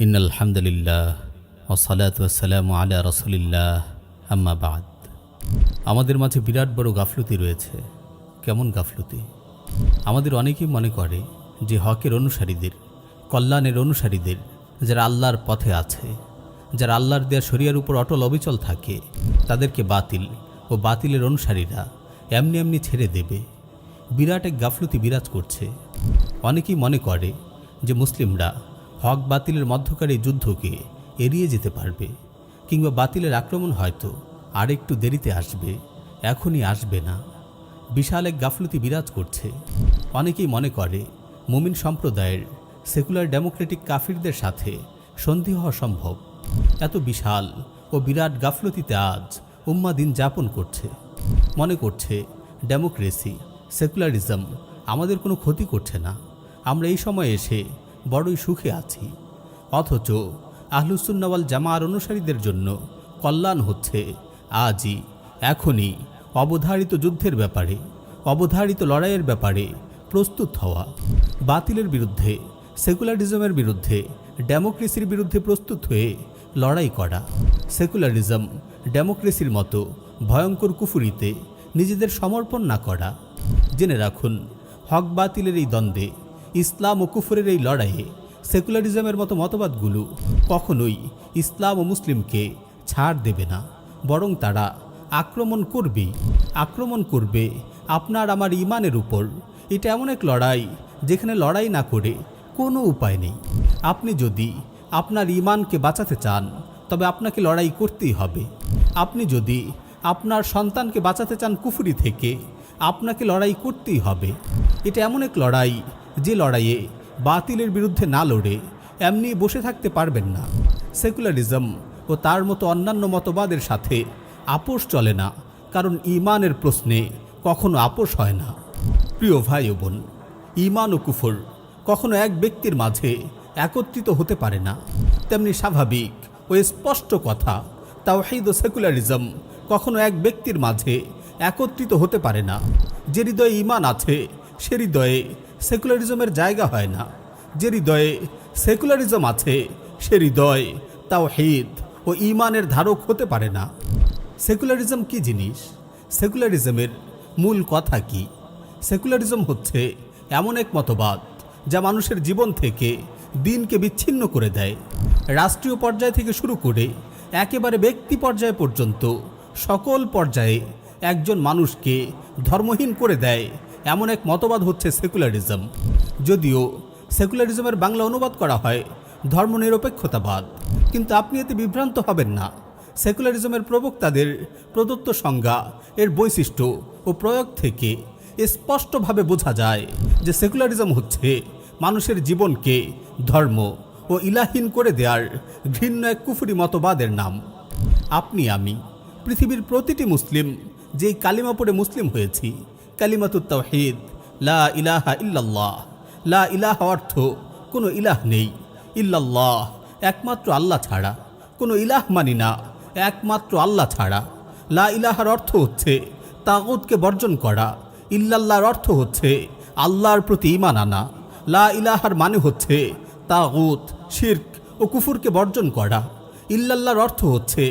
ইন্নাল হামদুলিল্লাহ ওয়াসসালাতু ওয়াসসালামু আলা রাসূলিল্লাহ আম্মা বাদ। আমাদের মাঝে বিরাট বড় গাফলতি রয়েছে। কেমন গাফলতি? আমাদের অনেকেই মনে করে যে হকের অনুসারীদের, কল্যাণের অনুসারীদের, যারা আল্লাহর পথে আছে, যারা আল্লাহর দেয়া শরিয়ার উপর অটল অবিচল থাকে, তাদেরকে বাতিল ও বাতিলের অনুসারীরা এমনি এমনি ছেড়ে দেবে। বিরাট এক গাফলতি বিরাজ করছে। অনেকেই মনে করে যে মুসলিমরা হক বাতিলের মধ্যকার এই যুদ্ধকে এড়িয়ে যেতে পারবে, কিংবা বাতিলের আক্রমণ হয়তো আর একটু দেরিতে আসবে, এখনই আসবে না। বিশাল এক গাফলতি বিরাজ করছে। অনেকেই মনে করে মুমিন সম্প্রদায়ের সেকুলার ডেমোক্রেটিক কাফিরদের সাথে সন্ধি হওয়া সম্ভব। এত বিশাল ও বিরাট গাফলতিতে আজ উম্মাহ দিন যাপন করছে। মনে করছে ডেমোক্রেসি, সেকুলারিজম আমাদের কোনো ক্ষতি করছে না, আমরা এই সময়ে এসে বড়ই সুখে আছি। অথচ আহলুস সুন্নাহ ওয়াল জামাআর অনুসারীদের জন্য কল্যাণ হচ্ছে আজই, এখনই অবধারিত যুদ্ধের ব্যাপারে, অবধারিত লড়াইয়ের ব্যাপারে প্রস্তুত হওয়া। বাতিলের বিরুদ্ধে, সেকুলারিজমের বিরুদ্ধে, ডেমোক্রেসির বিরুদ্ধে প্রস্তুত হয়ে লড়াই করা। সেকুলারিজম, ডেমোক্রেসির মতো ভয়ঙ্কর কুফুরিতে নিজেদের সমর্পণ না করা। জেনে রাখুন, হক বাতিলের এই দ্বন্দ্বে, ইসলাম ও কুফরের এই লড়াইয়ে সেকুলারিজমের মতো মতবাদগুলো কখনোই ইসলাম ও মুসলিমকে ছাড় দেবে না, বরং তারা আক্রমণ করবে আপনার আমার ইমানের উপর। এটা এমন এক লড়াই যেখানে লড়াই না করে কোনো উপায় নেই। আপনি যদি আপনার ইমানকে বাঁচাতে চান, তবে আপনাকে লড়াই করতেই হবে। আপনি যদি আপনার সন্তানকে বাঁচাতে চান কুফরি থেকে, আপনাকে লড়াই করতেই হবে। এটা এমন এক লড়াই যে লড়াইয়ে বাতিলের বিরুদ্ধে না লড়ে এমনি বসে থাকতে পারবেন না। সেকুলারিজম ও তার মতো অন্যান্য মতবাদের সাথে আপোষ চলে না, কারণ ইমানের প্রশ্নে কখনো আপোষ হয় না। প্রিয় ভাই ও বোন, ইমান ও কুফর কখনো এক ব্যক্তির মাঝে একত্রিত হতে পারে না। তেমনি স্বাভাবিক ও স্পষ্ট কথা, তাওহীদ ও সেকুলারিজম কখনো এক ব্যক্তির মাঝে একত্রিত হতে পারে না। যে হৃদয়ে ইমান আছে সে হৃদয়ে সেকুলারিজমের জায়গা হয় না। যে হৃদয়ে সেকুলারিজম আছে সে হৃদয় তাওহীদ ও ইমানের ধারক হতে পারে না। সেকুলারিজম কি জিনিস? সেকুলারিজমের মূল কথা কি? সেকুলারিজম হচ্ছে এমন এক মতবাদ যা মানুষের জীবন থেকে দিনকে বিচ্ছিন্ন করে দেয়। রাষ্ট্রীয় পর্যায় থেকে শুরু করে একেবারে ব্যক্তি পর্যায় পর্যন্ত সকল পর্যায়ে একজন মানুষকে ধর্মহীন করে দেয় এমন এক মতবাদ হচ্ছে সেকুলারিজম। যদিও সেকুলারিজমের বাংলা অনুবাদ করা হয় ধর্মনিরপেক্ষতাবাদ, কিন্তু আপনি এতে বিভ্রান্ত হবেন না। সেকুলারিজমের প্রবক্তাদের প্রদত্ত সংজ্ঞা, এর বৈশিষ্ট্য ও প্রয়োগ থেকে স্পষ্টভাবে বোঝা যায় যে সেকুলারিজম হচ্ছে মানুষের জীবনকে ধর্ম ও ইলাহীন করে দেওয়ার ঘৃণ্য এক কুফরি মতবাদের নাম। আপনি, আমি, পৃথিবীর প্রতিটি মুসলিম যেই কালিমা পড়ে মুসলিম হয়েছি, কালিমাতুত তাওহীদ, লা ইলাহা ইল্লাল্লাহ। লা ইলাহা অর্থ কোনো ইলাহ নেই, ইল্লাল্লাহ একমাত্র আল্লাহ ছাড়া। কোনো ইলাহ মানি না, একমাত্র আল্লাহ ছাড়া। লা ইলাহার অর্থ হচ্ছে তাগুতকে বর্জন করা, ইল্লাল্লাহর অর্থ হচ্ছে আল্লাহর প্রতি ঈমান আনা। লা ইলাহার মানে হচ্ছে তাগুত, শিরক ও কুফুরকে বর্জন করা। ইল্লাল্লাহর অর্থ হচ্ছে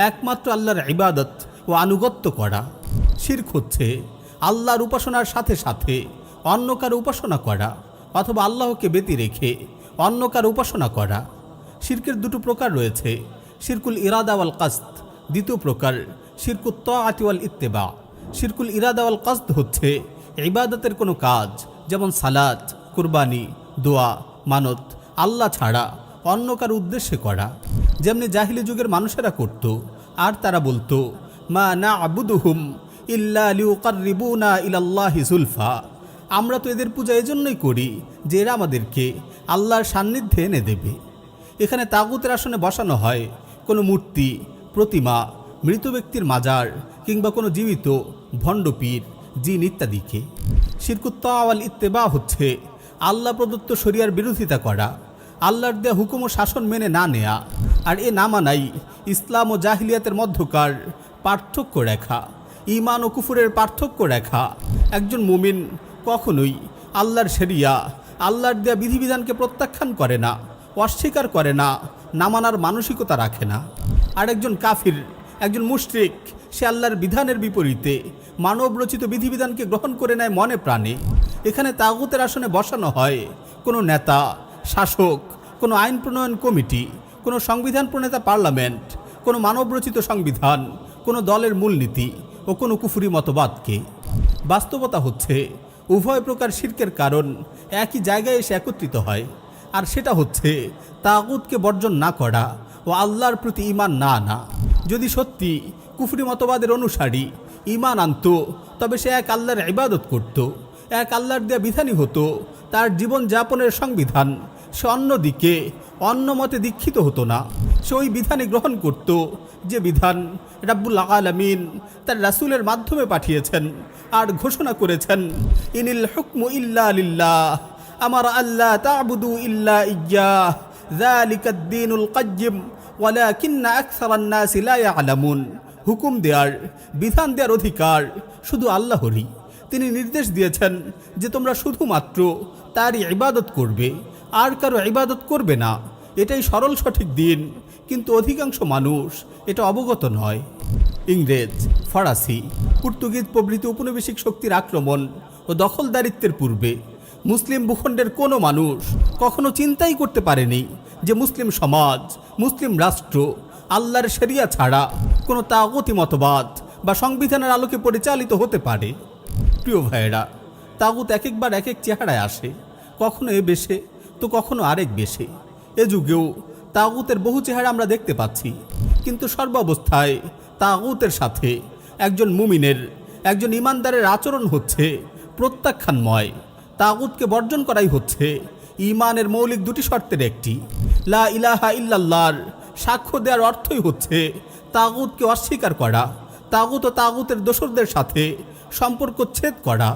একমাত্র আল্লাহর ইবাদত ও আনুগত্য করা। শিরক হচ্ছে আল্লাহর উপাসনার সাথে সাথে অন্য কারো উপাসনা করা, অথবা আল্লাহকে ব্যতি রেখে অন্য কারো উপাসনা করা। শিরকের দুটো প্রকার রয়েছে, শিরকুল ইরাদা ওয়াল কাসদ। দ্বিতীয় প্রকার শিরকুত তাআতি ওয়াল ইত্তিবা। শিরকুল ইরাদা ওয়াল কাসদ হচ্ছে ইবাদতের কোনো কাজ, যেমন সালাত, কুরবানি, দোয়া, মানত আল্লাহ ছাড়া অন্য কারো উদ্দেশ্যে করা, যেমনি জাহিলি যুগের মানুষেরা করত। আর তারা বলতো, মা না'বুদুহুম ইল্লা লিয়ুকাররিবুনা ইলাল্লাহি যুলফা। আমরা তো এদের পূজা এজন্যই করি যে এরা আমাদেরকে আল্লাহর সান্নিধ্যে এনে দেবে। এখানে তাগুতের আসনে বসানো হয় কোনো মূর্তি, প্রতিমা, মৃত ব্যক্তির মাজার, কিংবা কোনো জীবিত ভণ্ডপীর, জিন ইত্যাদিকে। শিরকুত তাআ ওয়াল ইত্তিবা হচ্ছে আল্লাহ প্রদত্ত শরিয়ার বিরোধিতা করা, আল্লাহর দেয়া হুকুম ও শাসন মেনে না নেয়া। আর এ না মানাই ইসলাম ও জাহিলিয়াতের মধ্যকার পার্থক্য রেখা, ঈমান ও কুফরের পার্থক্য রেখা। একজন মুমিন কখনোই আল্লাহর শরিয়া, আল্লাহর দেয়া বিধিবিধানকে প্রত্যাখ্যান করে না, অস্বীকার করে না, না মানার মানসিকতা রাখে না। আর একজন কাফির, একজন মুশরিক, সে আল্লাহর বিধানের বিপরীতে মানব রচিত বিধিবিধানকে গ্রহণ করে নেয় মনে প্রাণে। এখানে তাগুতের আসনে বসানো হয় কোনো নেতা, শাসক, কোনো আইন প্রণয়ন কমিটি, কোনো সংবিধান প্রণেতা পার্লামেন্ট, কোনো মানবরচিত সংবিধান, কোনো দলের মূলনীতি ও কোনো কুফরি মতবাদকে। বাস্তবতা হচ্ছে উভয় প্রকার শিরকের কারণ একই জায়গায় এসে একত্রিত হয়, আর সেটা হচ্ছে তাগুতকে বর্জন না করা ও আল্লাহর প্রতি ঈমান না আনা। যদি সত্যি কুফরি মতবাদের অনুসারী ঈমান আনত, তবে সে এক আল্লাহর ইবাদত করত, এক আল্লাহর দেয়া বিধানই হতো তার জীবন যাপনের সংবিধান। সে অন্যদিকে অন্য মতে দীক্ষিত হতো না। সে ওই বিধানই গ্রহণ করত যে বিধান রাব্বুল আলামিন তার রাসূলের মাধ্যমে পাঠিয়েছেন আর ঘোষণা করেছেন, ইনিল হুকমু ইল্লা লিল্লাহ আমারা আল্লাহ তা'বুদু ইল্লা ইয়্যাহ যালিকাদ দীনুল কাইয়্যিম ওয়ালাকিন্না আকসারান নাসি লা ইয়ালামুন। হুকুম দেওয়ার, বিধান দেওয়ার অধিকার শুধু আল্লাহরই। তিনি নির্দেশ দিয়েছেন যে তোমরা শুধুমাত্র তারই ইবাদত করবে, আর কারো ইবাদত করবে না। এটাই সরল সঠিক দিন, কিন্তু অধিকাংশ মানুষ এটা অবগত নয়। ইংরেজ, ফরাসি, পর্তুগিজ প্রভৃতি উপনিবেশিক শক্তির আক্রমণ ও দখলদারিত্বের পূর্বে মুসলিম ভূখণ্ডের কোনো মানুষ কখনো চিন্তাই করতে পারেনি যে মুসলিম সমাজ, মুসলিম রাষ্ট্র আল্লাহর শরিয়া ছাড়া কোনো তাগুতি মতবাদ বা সংবিধানের আলোকে পরিচালিত হতে পারে। প্রিয় ভাইয়েরা, তাগুত এক একবার এক এক চেহারায় আসে, কখনো এ বেশে তো কখনো আরেক বেশে। এ যুগেও তাগুতের বহু চেহারা আমরা দেখতে পাচ্ছি, কিন্তু সর্বাবস্থায় তাগুতের সাথে একজন মুমিনের, একজন ইমানদারের আচরণ হচ্ছে প্রত্যাখ্যানময়। তাগুতকে বর্জন করাই হচ্ছে ঈমানের মৌলিক দুটি শর্তের একটি। লা ইলাহা ইল্লাল্লাহর সাক্ষ্য দেওয়ার অর্থই হচ্ছে তাগুতকে অস্বীকার করা, তাগুত ও তাগুতের দোসরদের সাথে সম্পর্ক ছেদ করা।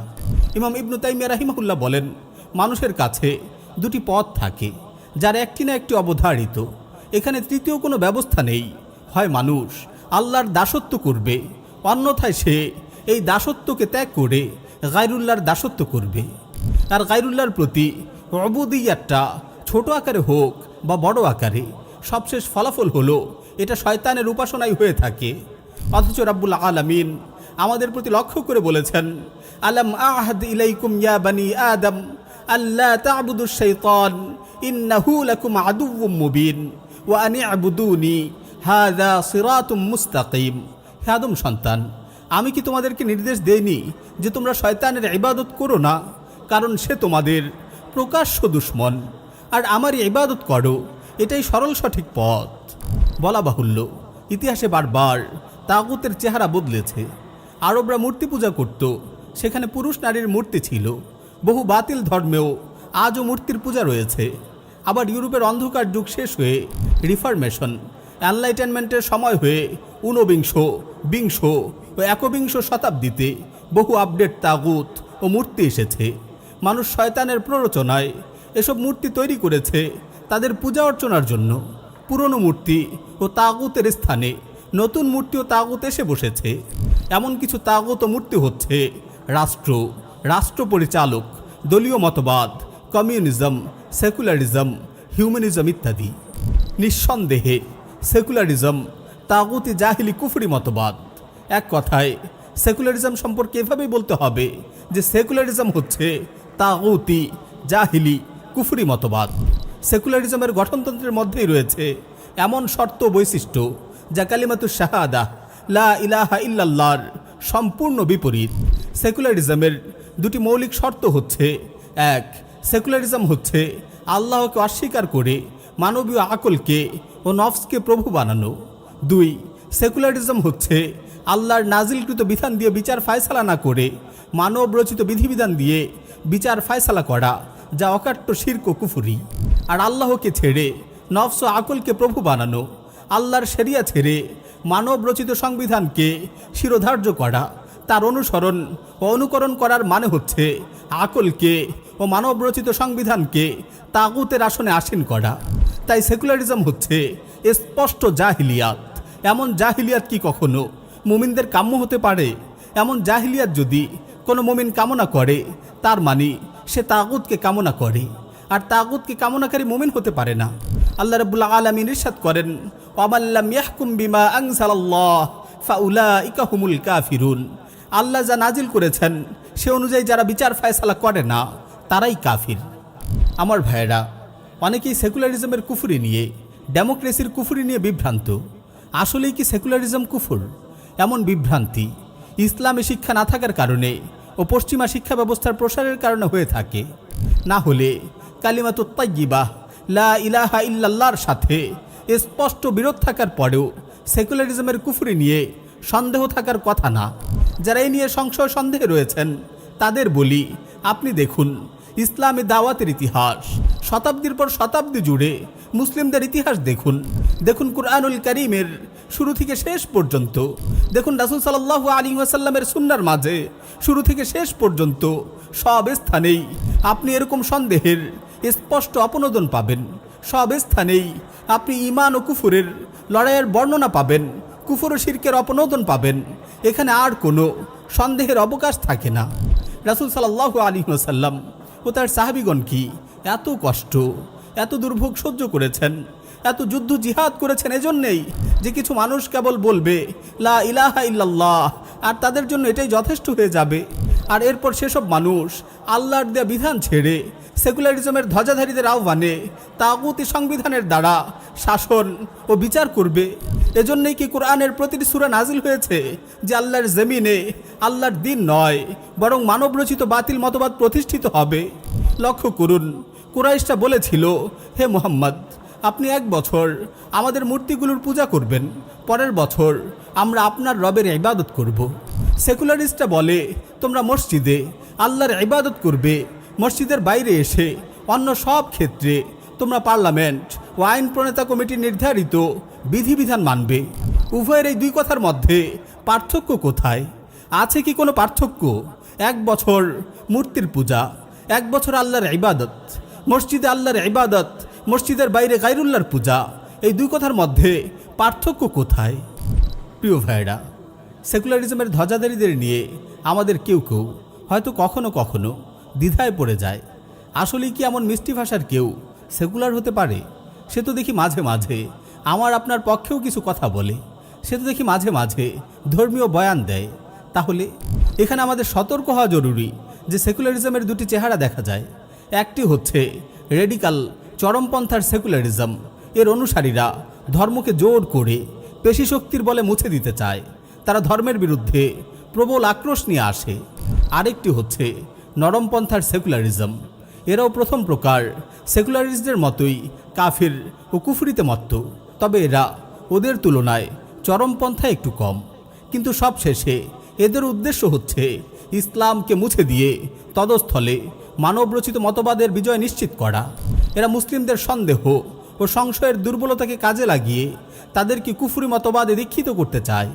ইমাম ইবনু তাইমিয়া রাহিমাহুল্লাহ বলেন, মানুষের কাছে দুটি পথ থাকে, যার একটি না একটি অবধারিত। এখানে তৃতীয় কোনো ব্যবস্থা নেই। হয় মানুষ আল্লাহর দাসত্ব করবে, অন্যথায় সে এই দাসত্বকে ত্যাগ করে গায়রুল্লাহর দাসত্ব করবে। আর গায়রুল্লাহর প্রতি উবুদিয়্যাতটা ছোট আকারে হোক বা বড় আকারে, সবশেষ ফলাফল হলো এটা শয়তানের উপাসনাই হয়ে থাকে। অথচ রাব্বুল আলামিন আমাদের প্রতি লক্ষ্য করে বলেছেন, আলাম আহাদ ইলাইকুম ইয়া বানি আদম আল্লা তা'বুদুশ শাইতান ইন্নাহু লাকুম আদুউম মুবিন ওয়া আন ই'বুদুনি হাযা সিরাতুম মুস্তাকিম। হে আদম সন্তান, আমি কি তোমাদেরকে নির্দেশ দেইনি যে তোমরা শয়তানের ইবাদত করো না? কারণ সে তোমাদের প্রকাশ্য দুশমন, আর আমারই ইবাদত করো, এটাই সরল সঠিক পথ। বলা বাহুল্য, ইতিহাসে বারবার তাগুতের চেহারা বদলেছে। আরবরা মূর্তি পূজা করত, সেখানে পুরুষ নারীর মূর্তি ছিল। বহু বাতিল ধর্মেও আজও মূর্তির পূজা রয়েছে। আবার ইউরোপের অন্ধকার যুগ শেষ হয়ে রিফরমেশন, এনলাইটেনমেন্টের সময় হয়ে ঊনবিংশ, বিংশ ও একবিংশ শতাব্দীতে বহু আপডেট তাগুত ও মূর্তি এসেছে। মানুষ শয়তানের প্ররোচনায় এসব মূর্তি তৈরি করেছে তাদের পূজা অর্চনার জন্য। পুরনো মূর্তি ও তাগুতের স্থানে নতুন মূর্তি ও তাগুত এসে বসেছে। এমন কিছু তাগুত ও মূর্তি হচ্ছে রাষ্ট্র, রাষ্ট্র পরিচালক, দলীয় মতবাদ, কমিউনিজম, সেকুলারিজম, হিউম্যানিজম ইত্যাদি। নিঃসন্দেহে সেকুলারিজম তাগুতি জাহিলি কুফরি মতবাদ। এক কথায় সেকুলারিজম সম্পর্কে এভাবেই বলতে হবে যে সেকুলারিজম হচ্ছে তাগুতি জাহিলি কুফরি মতবাদ। সেকুলারিজমের গঠনতন্ত্রের মধ্যেই রয়েছে এমন শর্ত বৈশিষ্ট্য যা কালিমাতুশ শাহাদাহ লা ইলাহা ইল্লাল্লাহর সম্পূর্ণ বিপরীত। সেকুলারিজমের দুটি মৌলিক শর্ত হচ্ছে, এক, সেকুলারিজম হচ্ছে আল্লাহকে অস্বীকার করে মানবীয় আকলকে ও নফসকে প্রভু বানানো। দুই, সেকুলারিজম হচ্ছে আল্লাহর নাজিলকৃত বিধান দিয়ে বিচার ফায়সালা না করে মানব রচিত বিধিবিধান দিয়ে বিচার ফায়সালা করা, যা অকাট্য শিরক ও কুফরি। আর আল্লাহকে ছেড়ে নফস ও আকলকে প্রভু বানানো, আল্লাহর শরিয়া ছেড়ে মানব রচিত সংবিধানকে শিরোধার্য করা, তার অনুসরণ ও অনুকরণ করার মানে হচ্ছে আকলকে ও মানব রচিত সংবিধানকে তাগুতের আসনে আসীন করা। তাই সেকুলারিজম হচ্ছে স্পষ্ট জাহিলিয়াত। এমন জাহিলিয়াত কি কখনো মুমিনদের কাম্য হতে পারে? এমন জাহিলিয়াত যদি কোনো মুমিন কামনা করে, তার মানে সে তাগুতকে কামনা করে। আর তাগুতকে কামনাকারী মুমিন হতে পারে না। আল্লাহ রাব্বুল আলামিন ইরশাদ করেন, ওয়া লাম ইয়াহকুম বিমা আনজালাল্লাহ ফাউলাইকা হুমুল কাফিরুন। আল্লাহ যা নাজিল করেছেন সে অনুযায়ী যারা বিচার ফয়সালা করে না তারাই কাফির। আমার ভাইয়েরা, অনেকেই সেকুলারিজমের কুফরি নিয়ে, ডেমোক্রেসির কুফরি নিয়ে বিভ্রান্ত। আসলেই কি সেকুলারিজম কুফর? এমন বিভ্রান্তি ইসলামে শিক্ষা না থাকার কারণে ও পশ্চিমা শিক্ষা ব্যবস্থার প্রসারের কারণে হয়ে থাকে। না হলে কালিমাতুত তাইয়্যিবাহ লা ইলাহা ইল্লাল্লাহর সাথে স্পষ্ট বিরোধ থাকার পরেও সেকুলারিজমের কুফরি নিয়ে সন্দেহ থাকার কথা না। যারা এই নিয়ে সংশয় সন্দেহে রয়েছেন তাদের বলি, আপনি দেখুন ইসলামী দাওয়াতের ইতিহাস, শতাব্দীর পর শতাব্দী জুড়ে মুসলিমদের ইতিহাস দেখুন। দেখুন কুরআনুল কারীমের শুরু থেকে শেষ পর্যন্ত, দেখুন রাসূল সাল্লাল্লাহু আলাইহি ওয়াসাল্লামের সুন্নাহর মাঝে শুরু থেকে শেষ পর্যন্ত সব স্থানেই আপনি এরকম সন্দেহের স্পষ্ট অপনোদন পাবেন। সব স্থানেই আপনি ঈমান ও কুফরের লড়াইয়ের বর্ণনা পাবেন, কুফর ও শিরকের অপনোদন পাবেন। এখানে আর কোনো সন্দেহের অবকাশ থাকে না। রাসূল সাল্লাল্লাহু আলাইহি ওয়াসাল্লাম ও তার সাহাবীগণ কি এত কষ্ট, এত দুর্ভোগ সহ্য করেছেন, এত যুদ্ধ জিহাদ করেছেন এজন্যেই যে কিছু মানুষ কেবল বলবে লা ইলাহা ইল্লাল্লাহ, আর তাদের জন্য এটাই যথেষ্ট হয়ে যাবে। আর এরপর সেসব মানুষ আল্লাহর দেয়া বিধান ছেড়ে সেকুলারিজমের ধ্বজাধারীদের আহ্বানে তাগুতি সংবিধানের দ্বারা শাসন ও বিচার করবে। এজন্যই কি কোরআনের প্রতিটি সূরা নাজিল হয়েছে যে আল্লাহর জমিনে আল্লাহর দিন নয় বরং মানবরচিত বাতিল মতবাদ প্রতিষ্ঠিত হবে। লক্ষ্য করুন, কুরাইশরা বলেছিল, হে মুহাম্মদ, আপনি 1 বছর আমাদের মূর্তিগুলোর পূজা করবেন, পরের বছর আমরা আপনার রবের ইবাদত করব। সেকুলারিস্টরা বলে, তোমরা মসজিদে আল্লাহর ইবাদত করবে, মসজিদের বাইরে এসে অন্য সব ক্ষেত্রে তোমরা পার্লামেন্ট ও আইন প্রণেতা কমিটির নির্ধারিত বিধিবিধান মানবে। উভয়ের এই দুই কথার মধ্যে পার্থক্য কোথায়? আছে কি কোনো পার্থক্য? 1 বছর মূর্তির পূজা, 1 বছর আল্লাহর ইবাদত, মসজিদে আল্লাহর ইবাদত, মসজিদের বাইরে গায়রুল্লাহর পূজা, এই দুই কথার মধ্যে পার্থক্য কোথায়? প্রিয় ভাইরা, সেকুলারিজমের ধ্বজাধারীদের নিয়ে আমাদের কেউ কেউ হয়তো কখনো কখনো দ্বিধায় পড়ে যায়। আসলেই কি এমন মিষ্টি ভাষার কেউ সেকুলার হতে পারে? সে তো দেখি মাঝে মাঝে আমার আপনার পক্ষেও কিছু কথা বলে, সে তো দেখি মাঝে মাঝে ধর্মীয় বয়ান দেয়। তাহলে এখানে আমাদের সতর্ক হওয়া জরুরি যে সেকুলারিজমের দুটি চেহারা দেখা যায়। একটি হচ্ছে রেডিকাল চরমপন্থার সেকুলারিজম, এর অনুসারীরা ধর্মকে জোর করে পেশি শক্তির বলে মুছে দিতে চায়, তারা ধর্মের বিরুদ্ধে প্রবল আক্রোশ নিয়ে আসে। আরেকটি হচ্ছে নরমপন্থার সেকুলারিজম, এরাও প্রথম প্রকার সেকুলারিস্টদের মতোই কাফির ও কুফরিতে মত্ত, তবে এরা ওদের তুলনায় চরমপন্থা একটু কম। কিন্তু সবশেষে এদের উদ্দেশ্য হচ্ছে ইসলামকে মুছে দিয়ে তদস্থলে মানবরচিত মতবাদের বিজয় নিশ্চিত করা। এরা মুসলিমদের সন্দেহ ও সংশয়ের দুর্বলতাকে কাজে লাগিয়ে তাদেরকে কুফরি মতবাদে দীক্ষিত করতে চায়।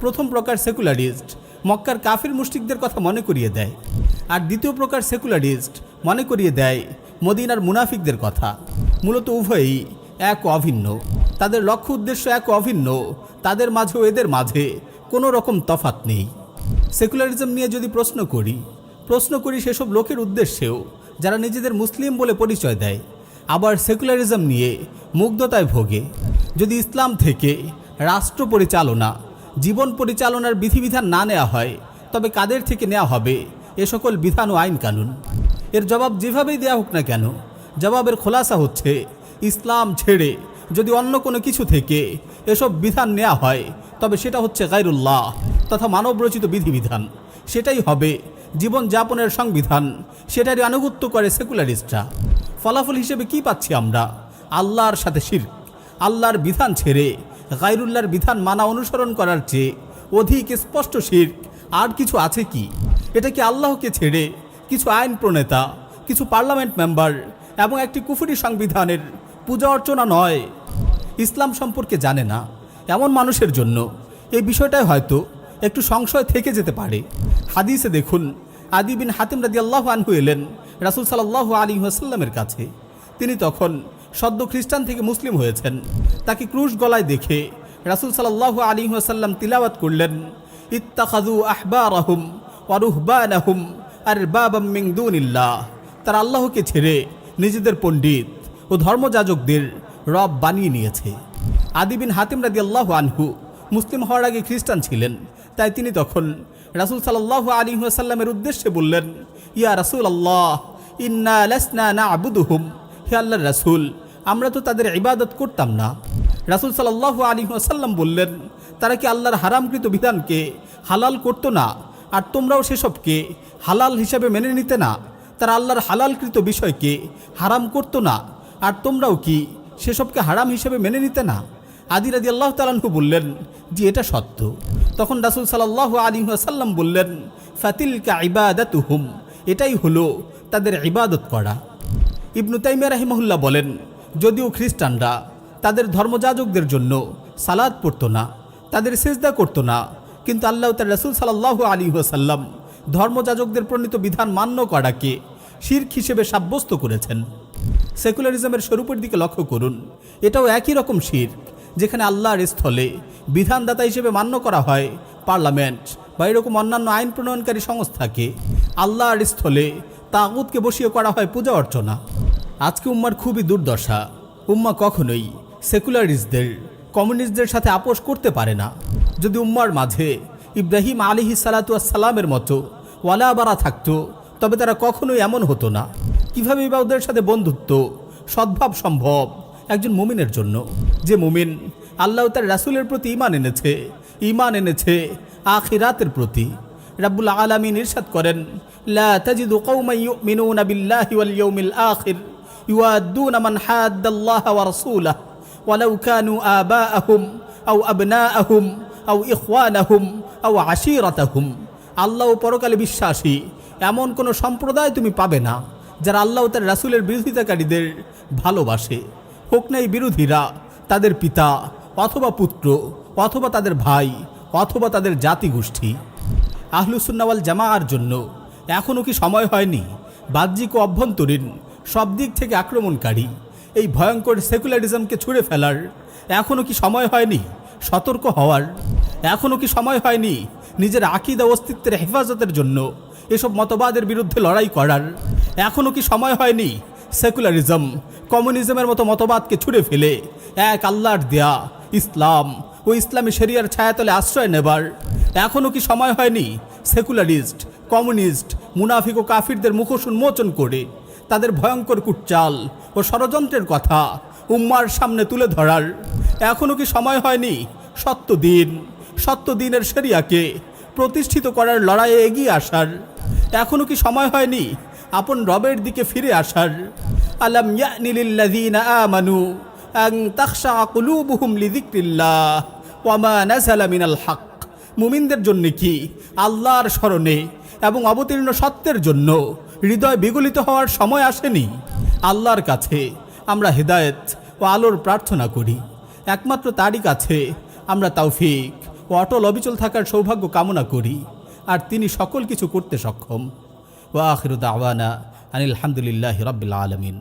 প্রথম প্রকার সেকুলারিস্ট মক্কার কাফির মুশরিকদের কথা মনে করিয়ে দেয়, আর দ্বিতীয় প্রকার সেকুলারিস্ট মনে করিয়ে দেয় মদিনার মুনাফিকদের কথা। মূলত উভয়ই এক অভিন্ন, তাদের লক্ষ্য উদ্দেশ্য এক অভিন্ন, তাদের মাঝেও এদের মাঝে কোনো রকম তফাৎ নেই। সেকুলারিজম নিয়ে যদি প্রশ্ন করি সেসব লোকের উদ্দেশ্যেও যারা নিজেদের মুসলিম বলে পরিচয় দেয়, আবার সেকুলারিজম নিয়ে মুগ্ধতায় ভোগে। যদি ইসলাম থেকে রাষ্ট্র পরিচালনা, জীবন পরিচালনার বিধিবিধান না নেওয়া হয়, তবে কাদের থেকে নেওয়া হবে এ সকল বিধান ও আইন কানুন? এর জবাব যেভাবেই দেওয়া হোক না কেন, জবাবের খোলাসা হচ্ছে ইসলাম ছেড়ে যদি অন্য কোনো কিছু থেকে এসব বিধান নেওয়া হয় তবে সেটা হচ্ছে গায়রুল্লাহ তথা মানবরচিত বিধিবিধান, সেটাই হবে জীবন যাপনের সংবিধান, সেটারই আনুগত্য করে সেকুলারিস্টরা। ফলাফল হিসেবে কি পাচ্ছি আমরা? আল্লাহর সাথে শিরক। আল্লাহর বিধান ছেড়ে গায়রুল্লাহর বিধান মানা অনুসরণ করার চেয়ে অধিক স্পষ্ট শিরক আর কিছু আছে কি? এটা কি আল্লাহকে ছেড়ে কিছু আইন প্রণেতা, কিছু পার্লামেন্ট মেম্বার এবং একটি কুফরি সংবিধানের পূজা অর্চনা নয়? ইসলাম সম্পর্কে জানে না এমন মানুষের জন্য এই বিষয়টাই হয়তো একটু সংশয় থেকে যেতে পারে। হাদিসে দেখুন, আদি বিন হাতিম রাদিয়াল্লাহু আনহু এলেন রাসূল সাল্লাল্লাহু আলাইহি ওয়াসাল্লামের কাছে। তিনি তখন সদ্য খ্রিস্টান থেকে মুসলিম হয়েছেন। তাকে ক্রুশ গলায় দেখে রাসূল সাল্লাল্লাহু আলাইহি ওয়াসাল্লাম তিলাওয়াত করলেন, ইত্তাখাযু আহবারাহুম ওয়া রুহবানাহুম আরবাবাম মিন দুনিল্লাহ। তারা আল্লাহকে ছেড়ে নিজেদের পণ্ডিত ও ধর্মযাজকদের রব বানিয়ে নিয়েছে। আদি বিন হাতিম রাদিয়াল্লাহু আনহু মুসলিম হওয়ার আগে খ্রিস্টান ছিলেন, তাই তিনি তখন রাসূল সাল্লাল্লাহু আলাইহি ওয়াসাল্লামের উদ্দেশ্যে বললেন, ইয়া রাসূলুল্লাহ ইন্না লাসনা না'বুদুহুম, হে আল্লাহর রাসূল, আমরা তো তাদের ইবাদত করতাম না। রাসূল সাল্লাল্লাহু আলাইহি ওয়াসাল্লাম বললেন, তারা কি আল্লাহর হারামকৃত বিধানকে হালাল করতো না, আর তোমরাও সেসবকে হালাল হিসাবে মেনে নিতে না? তারা আল্লাহর হালালকৃত বিষয়কে হারাম করতো না, আর তোমরাও কি সেসবকে হারাম হিসেবে মেনে নিতে না? আদি রাদিয়াল্লাহু তাআলা আনহু বললেন, জি এটা সত্য। তখন রাসূল সাল্লাল্লাহু আলাইহি ওয়াসাল্লাম বললেন, ফাতিলকা ইবাদাতুহুম, এটাই হলো তাদের ইবাদত করা। ইবনু তাইমিয়া রাহিমাহুল্লাহ বলেন, যদিও খ্রিস্টানরা তাদের ধর্মযাজকদের জন্য সালাত পড়তো না, তাদের সিজদা করতো না, কিন্তু আল্লাহ তার রাসূল সাল্লাল্লাহু আলাইহি ওয়াসাল্লাম ধর্মযাজকদের প্রণীত বিধান মান্য করাকে শিরক হিসেবে সাব্যস্ত করেছেন। সেকুলারিজমের স্বরূপের দিকে লক্ষ্য করুন, এটাও একই রকম শিরক, যেখানে আল্লাহর স্থলে বিধানদাতা হিসেবে মান্য করা হয় পার্লামেন্ট বা এরকম অন্যান্য আইন প্রণয়নকারী সংস্থাকে, আল্লাহর স্থলে তাগুতকে বসিয়ে করা হয় পূজা অর্চনা। আজকে উম্মার খুবই দুর্দশা। উম্মা কখনোই সেকুলারিস্টদের, কমিউনিস্টদের সাথে আপোষ করতে পারে না। যদি উম্মার মাঝে ইব্রাহিম আলাইহিস সালাতু ওয়াস সালামের মতো ওয়ালা বারা থাকতো, তবে তারা কখনোই এমন হতো না। কিভাবে ওদের সাথে বন্ধুত্ব, সদ্ভাব সম্ভব একজন মুমিনের জন্য, যে মুমিন আল্লাহ তার রাসূলের প্রতি ঈমান এনেছে আখিরাতের প্রতি। রাব্বুল আলামিন ইরশাদ করেন, লা তাজিদু কওমান ইউমিনুনা বিল্লাহি ওয়াল ইয়াউমিল আখির ইউআদ্দুনা মান হাদ্দাল্লাহা ওয়া রাসূলাহু ওয়ালাউ কানু আবাআহুম আও আবনাআহুম আও ইখওয়ানাহুম আও আশীরাতাহুম। আল্লাহ ও পরকালে বিশ্বাসী এমন কোনো সম্প্রদায় তুমি পাবে না যারা আল্লাহ তার রাসূলের বিরোধিতাকারীদের ভালোবাসে, হোক না এই বিরোধীরা তাদের পিতা অথবা পুত্র অথবা তাদের ভাই অথবা তাদের জাতিগোষ্ঠী। আহলুস সুন্নাহ ওয়াল জামাআর জন্য এখনও কি সময় হয়নি বাহ্যিক ও অভ্যন্তরীণ সব দিক থেকে আক্রমণকারী এই ভয়ঙ্কর সেকুলারিজমকে ছুঁড়ে ফেলার? এখনও কি সময় হয়নি সতর্ক হওয়ার? এখনও কি সময় হয়নি নিজের আকীদা অস্তিত্বের হেফাজতের জন্য এসব মতবাদের বিরুদ্ধে লড়াই করার? এখনও কি সময় হয়নি সেকুলারিজম, কমিউনিজমের মতো মতবাদকে ছুঁড়ে ফেলে এক আল্লাহর দেয়া ইসলাম ও ইসলামী শরিয়ার ছায়াতলে আশ্রয় নেবার? এখনও কি সময় হয়নি সেকুলারিস্ট, কমিউনিস্ট, মুনাফিক ও কাফিরদের মুখোশ উন্মোচন করে তাদের ভয়ঙ্কর কুটচাল ও ষড়যন্ত্রের কথা উম্মার সামনে তুলে ধরার? এখনও কি সময় হয়নি সত্য দিনের শরিয়াকে প্রতিষ্ঠিত করার লড়াইয়ে এগিয়ে আসার? এখনও কি সময় হয়নি আপন রবের দিকে ফিরে আসার? আলাম ইয়ানি লিল্লাযীনা আমানু আন তাখশা কুলুবুহুম লিযিকরিল্লাহ ওয়া মা নাযালা মিনাল হক। মুমিনদের জন্য কি আল্লাহর স্মরণে এবং অবতীর্ণ সত্যের জন্য হৃদয় বিগলিত হওয়ার সময় আসেনি? আল্লাহর কাছে আমরা হেদায়েত ও আলোর প্রার্থনা করি। একমাত্র তারই কাছে আমরা তৌফিক ও অটল অবিচল থাকার সৌভাগ্য কামনা করি, আর তিনি সকল কিছু করতে সক্ষম। ওয়া আখিরু দাওয়ানা আনিল হামদুলিল্লাহি রাব্বিল আলামিন।